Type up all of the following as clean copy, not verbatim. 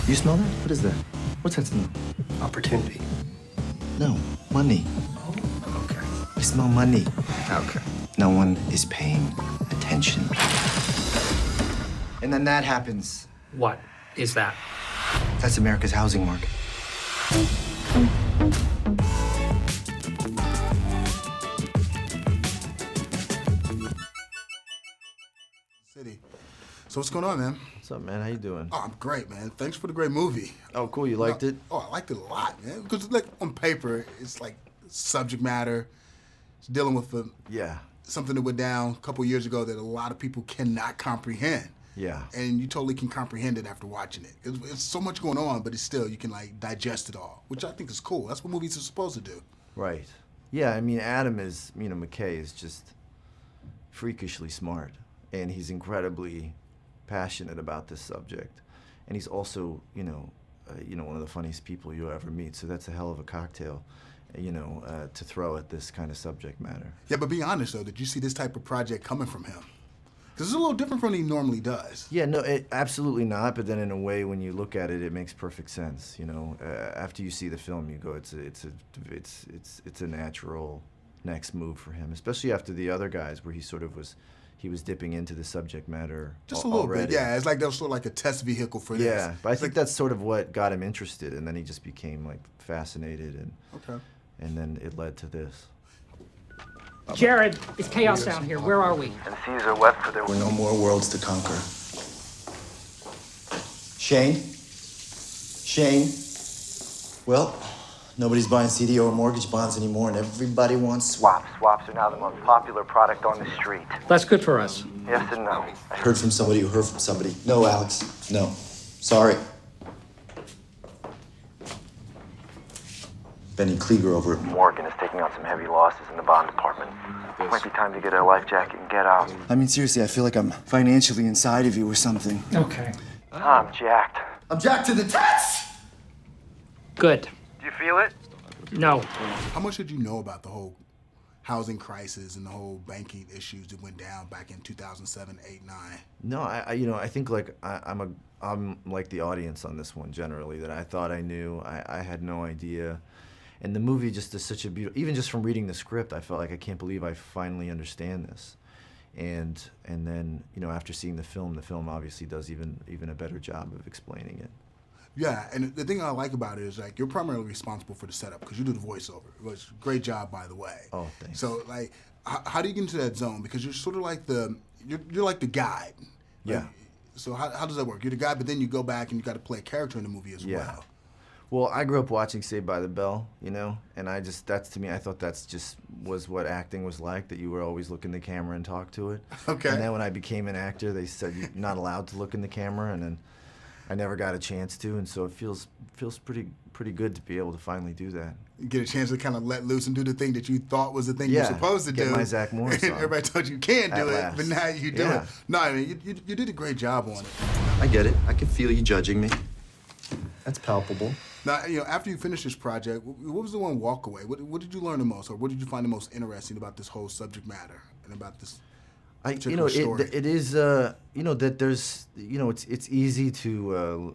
You smell that? What is that? What's that smell? Opportunity. No, money. Okay. I smell money. Okay. No one is paying attention. And then that happens. What is that? That's America's housing market. City. So what's going on, man? What's up, man? How you doing? Oh, I'm great, man. Thanks for the great movie. Oh, cool. You liked it? Oh, I liked it a lot, man. Because like on paper, it's like subject matter. It's dealing with something that went down a couple years ago that a lot of people cannot comprehend. Yeah. And you totally can comprehend it after watching it. It's so much going on, but it's still, you can like digest it all, which I think is cool. That's what movies are supposed to do. Right. Yeah, I mean, Adam is, McKay is just freakishly smart. And he's incredibly passionate about this subject. And he's also, one of the funniest people you'll ever meet. So that's a hell of a cocktail, to throw at this kind of subject matter. Yeah, but be honest, though, did you see this type of project coming from him? Because it's a little different from what he normally does. Yeah, no, absolutely not. But then in a way, when you look at it, it makes perfect sense. After you see the film, you go, it's a natural next move for him, especially after the other guys where he was dipping into the subject matter just a little already. bit, yeah. It's like that was sort of like a test vehicle for this. Yeah, but I think that's sort of what got him interested, and then he just became like fascinated, and then it led to this. Jared, it's chaos down here. Where are we? And Caesar wept for there There were no more worlds to conquer. Shane? Well, nobody's buying CD or mortgage bonds anymore, and everybody wants swaps. Swaps are now the most popular product on the street. That's good for us. Yes and no. Heard from somebody who heard from somebody. No, Alex. No. Sorry. Benny Klieger over at Morgan is taking on some heavy losses in the bond department. Might be time to get a life jacket and get out. I mean, seriously, I feel like I'm financially inside of you or something. Okay. I'm jacked. I'm jacked to the tits! Good. Do you feel it? No. How much did you know about the whole housing crisis and the whole banking issues that went down back in 2007, 8, 9? No, I think like I'm like the audience on this one generally, that I thought I knew. I had no idea. And the movie just is such a beautiful, even just from reading the script, I felt like I can't believe I finally understand this. And then, after seeing the film obviously does even a better job of explaining it. Yeah, and the thing I like about it is like you're primarily responsible for the setup because you do the voiceover. It was a great job, by the way. Oh, thanks. So like, how do you get into that zone? Because you're sort of like you're like the guide. Yeah. Like, so how does that work? You're the guide, but then you go back and you got to play a character in the movie as well. Well, I grew up watching Saved by the Bell, and I thought that's just was what acting was like, that you were always look in the camera and talk to it. Okay. And then when I became an actor, they said you're not allowed to look in the camera, and then I never got a chance to, and so it feels pretty good to be able to finally do that. You get a chance to kind of let loose and do the thing that you thought was the thing you're supposed to do. Get my Zach Morris on. Everybody told you can't do it, but now you do it. No, I mean, you did a great job on it. I get it. I can feel you judging me. That's palpable. Now, after you finished this project, what was the one walkaway? What did you learn the most, or what did you find the most interesting about this whole subject matter and about this particular story? It is, that there's, it's easy to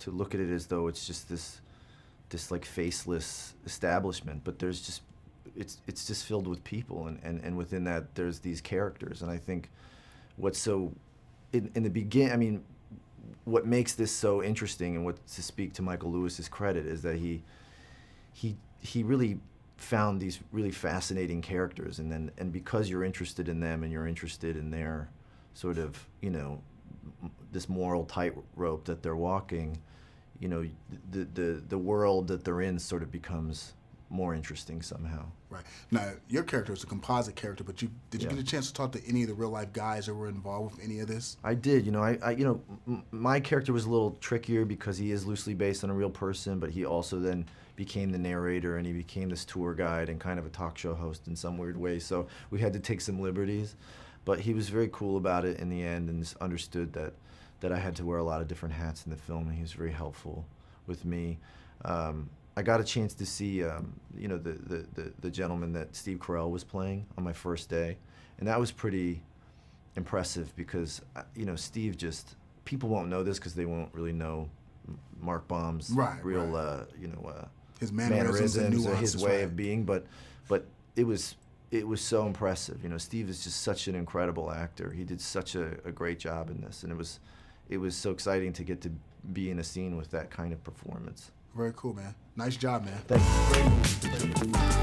look at it as though it's just this like faceless establishment, but there's just, it's just filled with people, and within that there's these characters, and I think what's so, in the beginning, what makes this so interesting, and what, to speak to Michael Lewis's credit, is that he really found these really fascinating characters, and because you're interested in them and you're interested in their sort of, this moral tightrope that they're walking, the world that they're in sort of becomes more interesting somehow. Right. Now, your character is a composite character, but did you get a chance to talk to any of the real-life guys that were involved with any of this? I did. My character was a little trickier because he is loosely based on a real person, but he also then became the narrator, and he became this tour guide and kind of a talk show host in some weird way, so we had to take some liberties. But he was very cool about it in the end, and just understood that I had to wear a lot of different hats in the film, and he was very helpful with me. I got a chance to see, the gentleman that Steve Carell was playing on my first day, and that was pretty impressive because, Steve just, people won't know this because they won't really know Mark Baum's real, you know, his mannerisms and his way of being. But it was so impressive. You know, Steve is just such an incredible actor. He did such a great job in this, and it was so exciting to get to be in a scene with that kind of performance. Very cool, man. Nice job, man. Thanks. Great movie.